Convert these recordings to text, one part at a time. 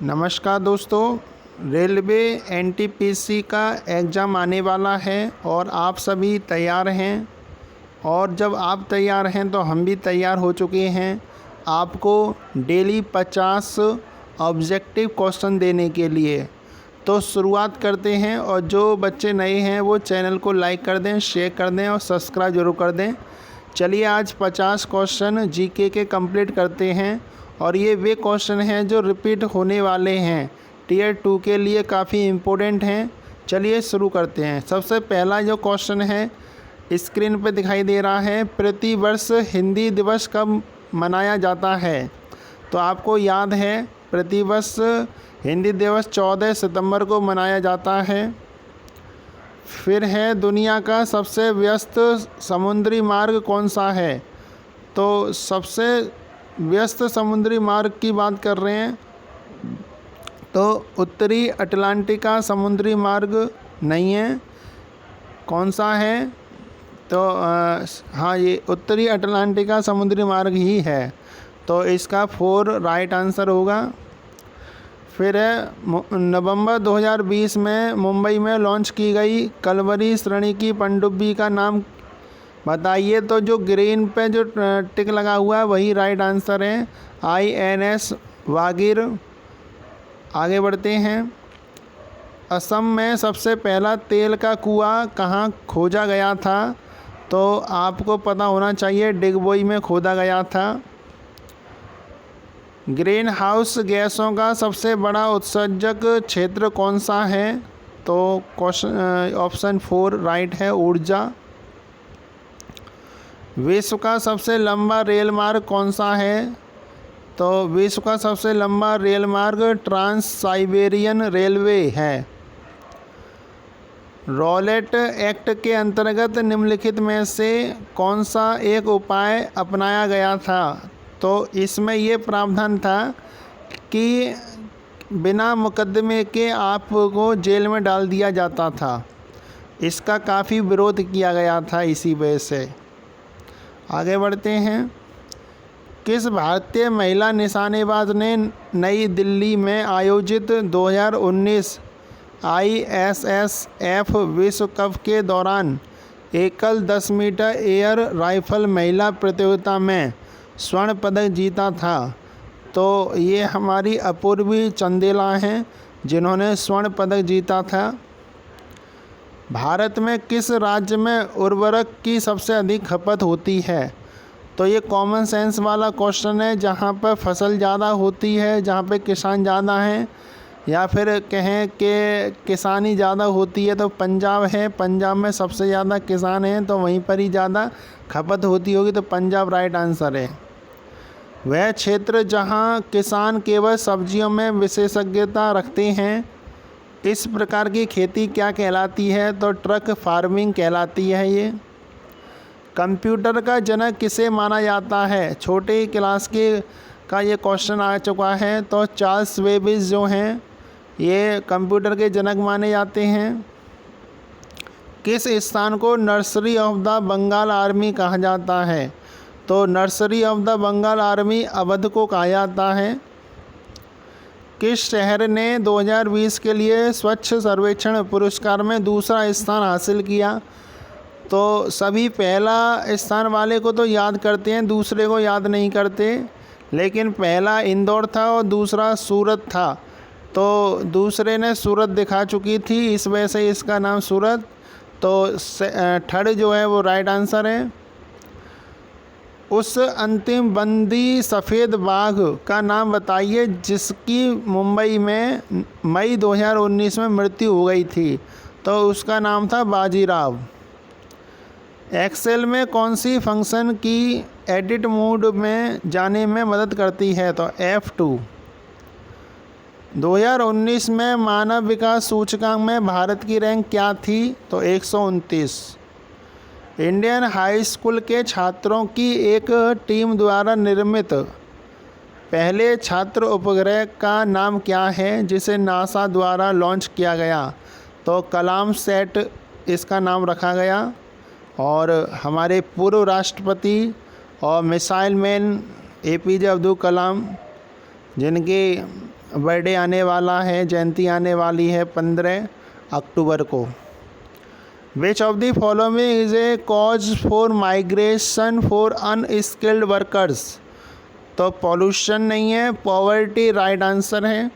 नमस्कार दोस्तों, railway NTPC का एग्ज़ाम आने वाला है और आप सभी तैयार हैं। और जब आप तैयार हैं तो हम भी तैयार हो चुके हैं आपको डेली 50 ऑब्जेक्टिव क्वेश्चन देने के लिए। तो शुरुआत करते हैं। और जो बच्चे नए हैं वो चैनल को लाइक कर दें, शेयर कर दें और सब्सक्राइब ज़रूर कर दें। चलिए आज 50 क्वेश्चन जीके के कंप्लीट करते हैं। और ये वे क्वेश्चन हैं जो रिपीट होने वाले हैं, टीयर 2 के लिए काफ़ी इम्पोर्टेंट हैं। चलिए शुरू करते हैं। सबसे पहला जो क्वेश्चन है स्क्रीन पे दिखाई दे रहा है, प्रति वर्ष हिंदी दिवस कब मनाया जाता है? तो आपको याद है प्रति वर्ष हिंदी दिवस 14 सितंबर को मनाया जाता है। फिर है दुनिया का सबसे व्यस्त समुद्री मार्ग कौन सा है? तो सबसे व्यस्त समुद्री मार्ग की बात कर रहे हैं तो उत्तरी अटलांटिका समुद्री मार्ग नहीं है। कौन सा है? तो हाँ, ये उत्तरी अटलांटिका समुद्री मार्ग ही है। तो इसका 4 राइट आंसर होगा। फिर है नवंबर 2020 में मुंबई में लॉन्च की गई कलवरी श्रेणी की पनडुब्बी का नाम बताइए। तो जो ग्रीन पे जो टिक लगा हुआ है वही राइट आंसर है, INS वागीर। आगे बढ़ते हैं। असम में सबसे पहला तेल का कुआं कहाँ खोजा गया था? तो आपको पता होना चाहिए, डिगबोई में खोदा गया था। ग्रीन हाउस गैसों का सबसे बड़ा उत्सर्जक क्षेत्र कौन सा है? तो ऑप्शन 4 राइट है, ऊर्जा। विश्व का सबसे लंबा रेल मार्ग कौन सा है? तो विश्व का सबसे लंबा रेल मार्ग ट्रांस साइबेरियन रेलवे है। रॉलेट एक्ट के अंतर्गत निम्नलिखित में से कौन सा एक उपाय अपनाया गया था? तो इसमें ये प्रावधान था कि बिना मुकदमे के आपको जेल में डाल दिया जाता था। इसका काफ़ी विरोध किया गया था इसी वजह से। आगे बढ़ते हैं। किस भारतीय महिला निशानेबाज ने नई दिल्ली में आयोजित 2019 ISSF विश्व कप के दौरान एकल 10 मीटर एयर राइफल महिला प्रतियोगिता में स्वर्ण पदक जीता था? तो ये हमारी अपूर्वी चंदेला हैं जिन्होंने स्वर्ण पदक जीता था। भारत में किस राज्य में उर्वरक की सबसे अधिक खपत होती है? तो ये कॉमन सेंस वाला क्वेश्चन है। जहाँ पर फसल ज़्यादा होती है, जहाँ पे किसान ज़्यादा हैं, या फिर कहें कि किसानी ज़्यादा होती है तो पंजाब है। पंजाब में सबसे ज़्यादा किसान हैं तो वहीं पर ही ज़्यादा खपत होती होगी, तो पंजाब राइट आंसर है। वह क्षेत्र जहाँ किसान केवल सब्जियों में विशेषज्ञता रखते हैं, इस प्रकार की खेती क्या कहलाती है? तो ट्रक फार्मिंग कहलाती है ये। कंप्यूटर का जनक किसे माना जाता है? छोटे क्लास के का ये क्वेश्चन आ चुका है। तो चार्ल्स बेबेज जो हैं ये कंप्यूटर के जनक माने जाते हैं। किस स्थान को nursery of the Bengal army कहा जाता है? तो nursery of the Bengal army Awadh को कहा जाता है। किस शहर ने 2020 के लिए स्वच्छ सर्वेक्षण पुरस्कार में दूसरा स्थान हासिल किया? तो सभी पहला स्थान वाले को तो याद करते हैं, दूसरे को याद नहीं करते। लेकिन पहला इंदौर था और दूसरा सूरत था। तो दूसरे ने सूरत दिखा चुकी थी, इस वजह से इसका नाम सूरत। तो थर्ड जो है वो राइट आंसर है। उस अंतिम बंदी सफ़ेद बाघ का नाम बताइए जिसकी मुंबई में मई 2019 में मृत्यु हो गई थी। तो उसका नाम था बाजीराव। एक्सेल में कौन सी फंक्शन की एडिट मोड में जाने में मदद करती है? तो F2। 2019 में मानव विकास सूचकांक में भारत की रैंक क्या थी? तो 129। इंडियन हाई स्कूल के छात्रों की एक टीम द्वारा निर्मित पहले छात्र उपग्रह का नाम क्या है जिसे नासा द्वारा लॉन्च किया गया? तो कलाम सेट इसका नाम रखा गया। और हमारे पूर्व राष्ट्रपति और missile man APJ Abdul Kalam, जिनके बर्थडे आने वाला है, जयंती आने वाली है 15 अक्टूबर को। Which of the following is a cause for migration for unskilled workers? तो पॉल्यूशन नहीं है, पॉवर्टी राइट आंसर है।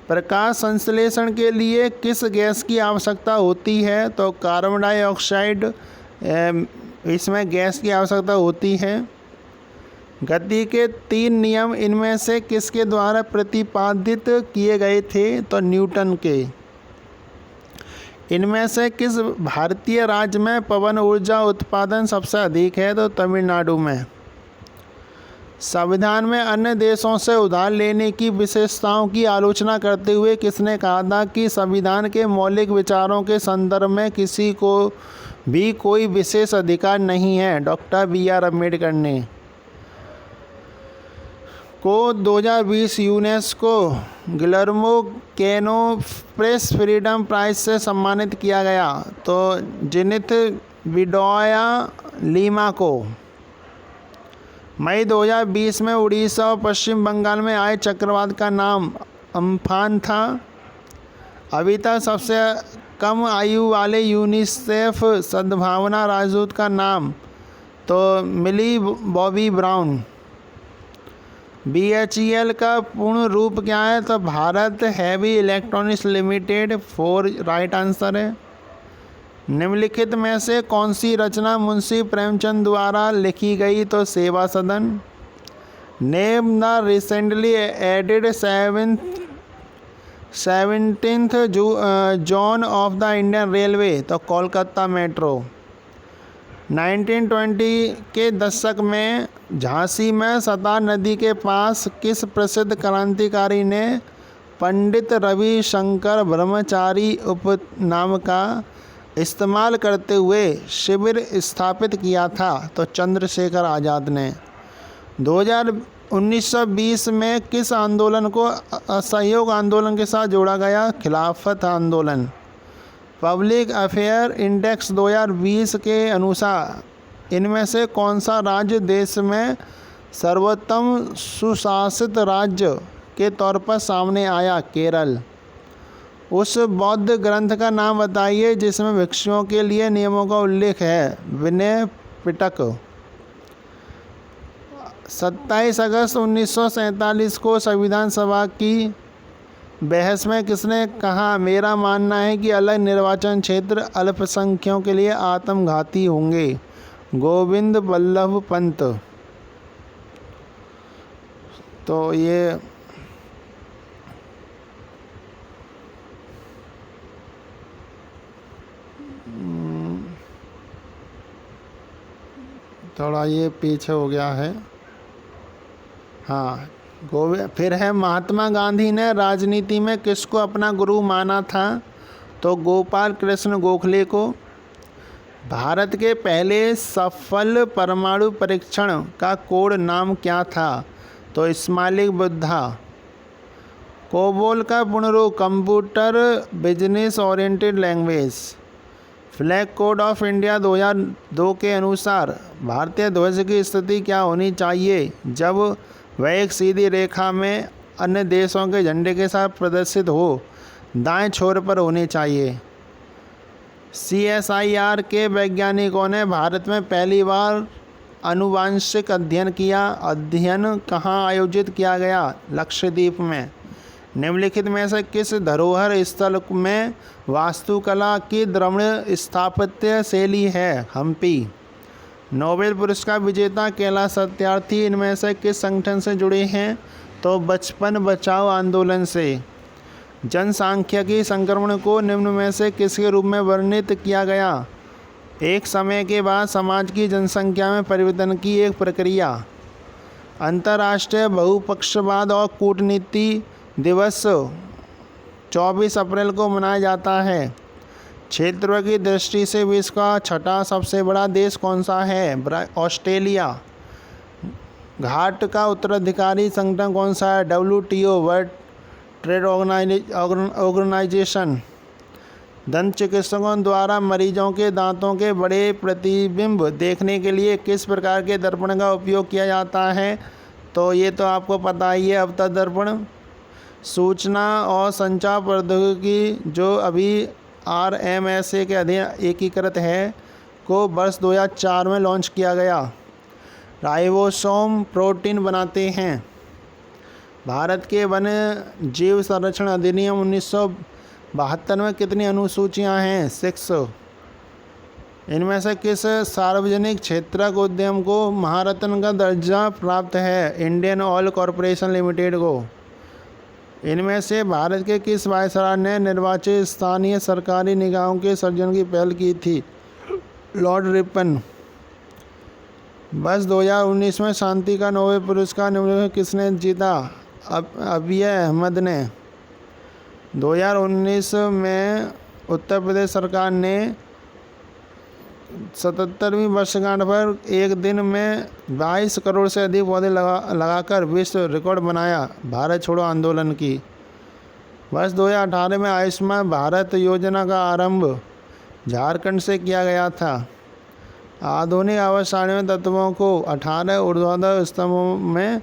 प्रकाश संश्लेषण के लिए किस गैस की आवश्यकता होती है? तो कार्बन डाइऑक्साइड इसमें गैस की आवश्यकता होती है। गति के 3 नियम इनमें से किसके द्वारा प्रतिपादित किए गए थे? तो न्यूटन के। इनमें से किस भारतीय राज्य में पवन ऊर्जा उत्पादन सबसे अधिक है? तो तमिलनाडु में। संविधान में अन्य देशों से उधार लेने की विशेषताओं की आलोचना करते हुए किसने कहा था कि संविधान के मौलिक विचारों के संदर्भ में किसी को भी कोई विशेष अधिकार नहीं है? डॉक्टर BR अम्बेडकर ने। को 2020 UNESCO Guillermo Cano press freedom prize से सम्मानित किया गया? तो जेनिथ विडोया लीमा को। मई 2020 में उड़ीसा और पश्चिम बंगाल में आए चक्रवात का नाम अम्फान था। अभी तक सबसे कम आयु वाले यूनिसेफ सद्भावना राजदूत का नाम? तो मिली बॉबी ब्राउन। BHEL का पूर्ण रूप क्या है? तो Bharat heavy electronics limited 4 right answer है। निम्नलिखित में से कौन सी रचना मुंशी प्रेमचंद द्वारा लिखी गई? तो Seva Sadan. Name the recently added 17th zone of the Indian railway? तो कोलकाता मेट्रो। 1920 के दशक में झांसी में सतार नदी के पास किस प्रसिद्ध क्रांतिकारी ने पंडित रविशंकर ब्रह्मचारी उपनाम का इस्तेमाल करते हुए शिविर स्थापित किया था? तो चंद्रशेखर आज़ाद ने। 1920 में किस आंदोलन को असहयोग आंदोलन के साथ जोड़ा गया? खिलाफत आंदोलन। पब्लिक अफेयर इंडेक्स 2020 के अनुसार इनमें से कौन सा राज्य देश में सर्वोत्तम सुशासित राज्य के तौर पर सामने आया? केरल। उस बौद्ध ग्रंथ का नाम बताइए जिसमें भिक्षुओं के लिए नियमों का उल्लेख है? विनय पिटक। 27 अगस्त 1947 को संविधान सभा की बहस में किसने कहा, मेरा मानना है कि अलग निर्वाचन क्षेत्र अल्पसंख्यकों के लिए आत्मघाती होंगे? गोविंद बल्लभ पंत। तो ये थोड़ा ये पीछे हो गया है। हाँ, फिर है महात्मा गांधी ने राजनीति में किसको अपना गुरु माना था? तो गोपाल कृष्ण गोखले को। भारत के पहले सफल परमाणु परीक्षण का कोड नाम क्या था? तो इस्माइल बुद्धा। कोबोल का पूर्ण रूप? Computer business oriented language. Flag code of India 2002 के अनुसार भारतीय ध्वज की स्थिति क्या होनी चाहिए जब वह एक सीधी रेखा में अन्य देशों के झंडे के साथ प्रदर्शित हो? दाएं छोर पर होनी चाहिए। CSIR के वैज्ञानिकों ने भारत में पहली बार आनुवांशिक अध्ययन किया। अध्ययन कहाँ आयोजित किया गया? लक्षद्वीप में। निम्नलिखित में से किस धरोहर स्थल में वास्तुकला की द्रविड़ स्थापत्य शैली है? हम्पी। नोबेल पुरस्कार विजेता कैलाश सत्यार्थी इनमें से किस संगठन से जुड़े हैं? तो बचपन बचाओ आंदोलन से। जनसांख्यिकी संक्रमण को निम्न में से किसके रूप में वर्णित किया गया? एक समय के बाद समाज की जनसंख्या में परिवर्तन की एक प्रक्रिया। अंतर्राष्ट्रीय बहुपक्षवाद और कूटनीति दिवस 24 अप्रैल को मनाया जाता है। क्षेत्र की दृष्टि से विश्व का छठा सबसे बड़ा देश कौन सा है? ऑस्ट्रेलिया। घाट का उत्तराधिकारी संगठन कौन सा है? WTO world trade organization. दंत चिकित्सकों द्वारा मरीजों के दांतों के बड़े प्रतिबिंब देखने के लिए किस प्रकार के दर्पण का उपयोग किया जाता है? तो ये तो आपको पता ही है, अवतल दर्पण। सूचना और संचार प्रौद्योगिकी जो अभी RMSA के अधीन एकीकृत है को वर्ष 2004 में लॉन्च किया गया। राइबोसोम प्रोटीन बनाते हैं। भारत के वन्य जीव संरक्षण अधिनियम 1972 में कितनी अनुसूचियां हैं? 6। इनमें से किस सार्वजनिक क्षेत्रक उद्यम को महारत्न का दर्जा प्राप्त है? इंडियन ऑयल कॉरपोरेशन लिमिटेड को। इनमें से भारत के किस वायसराय ने निर्वाचित स्थानीय सरकारी निकायों के सृजन की पहल की थी? Lord Ripon. वर्ष 2019 में शांति का नोबेल पुरस्कार निम्नलिखित में किसने जीता? अबिय अहमद ने। 2019 में उत्तर प्रदेश सरकार ने 77वीं वर्षगांठ पर एक दिन में 22 करोड़ से अधिक पौधे लगाकर विश्व रिकॉर्ड बनाया भारत छोड़ो आंदोलन की। वर्ष 2018 में आयुष्मान भारत योजना का आरंभ झारखंड से किया गया था। आधुनिक आवासनिक तत्वों को 18 ऊर्ध्वाधर स्तंभों में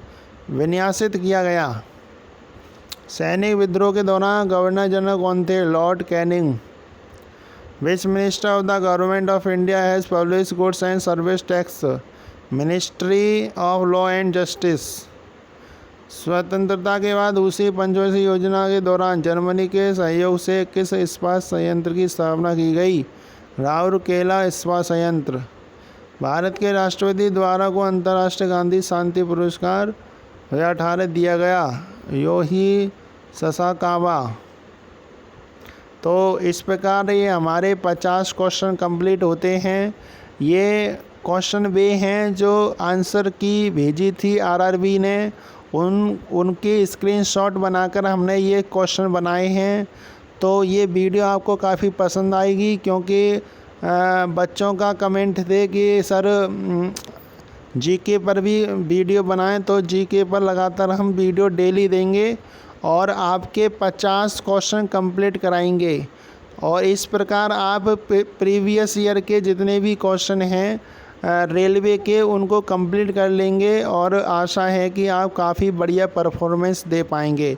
विन्यासित किया गया। सैनिक विद्रोह के दौरान गवर्नर जनरल कौन थे? Lord Canning. Which minister of the government of India has publish goods and service tax? Ministry of law and justice. स्वतंत्रता के बाद दूसरी पंचवर्षीय योजना के दौरान जर्मनी के सहयोग से किस इस्पात संयंत्र की स्थापना की गई? राउरकेला इस्पात संयंत्र। भारत के राष्ट्रपति द्वारा को अंतर्राष्ट्रीय गांधी शांति पुरस्कार 2018 दिया गया? Yohei Sasakawa. तो इस प्रकार ये हमारे 50 क्वेश्चन कंप्लीट होते हैं। ये क्वेश्चन वे हैं जो आंसर की भेजी थी RRB ने, उनकी स्क्रीनशॉट बनाकर हमने ये क्वेश्चन बनाए हैं। तो ये वीडियो आपको काफ़ी पसंद आएगी क्योंकि बच्चों का कमेंट थे कि सर GK पर भी वीडियो बनाएं, तो GK पर लगातार हम वीडियो डेली देंगे और आपके 50 क्वेश्चन कंप्लीट कराएंगे। और इस प्रकार आप प्रीवियस ईयर के जितने भी क्वेश्चन हैं रेलवे के उनको कंप्लीट कर लेंगे और आशा है कि आप काफ़ी बढ़िया परफॉर्मेंस दे पाएंगे।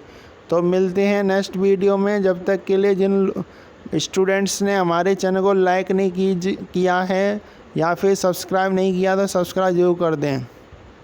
तो मिलते हैं नेक्स्ट वीडियो में। जब तक के लिए जिन स्टूडेंट्स ने हमारे चैनल को लाइक नहीं किया है या फिर सब्सक्राइब नहीं किया तो सब्सक्राइब जरूर कर दें।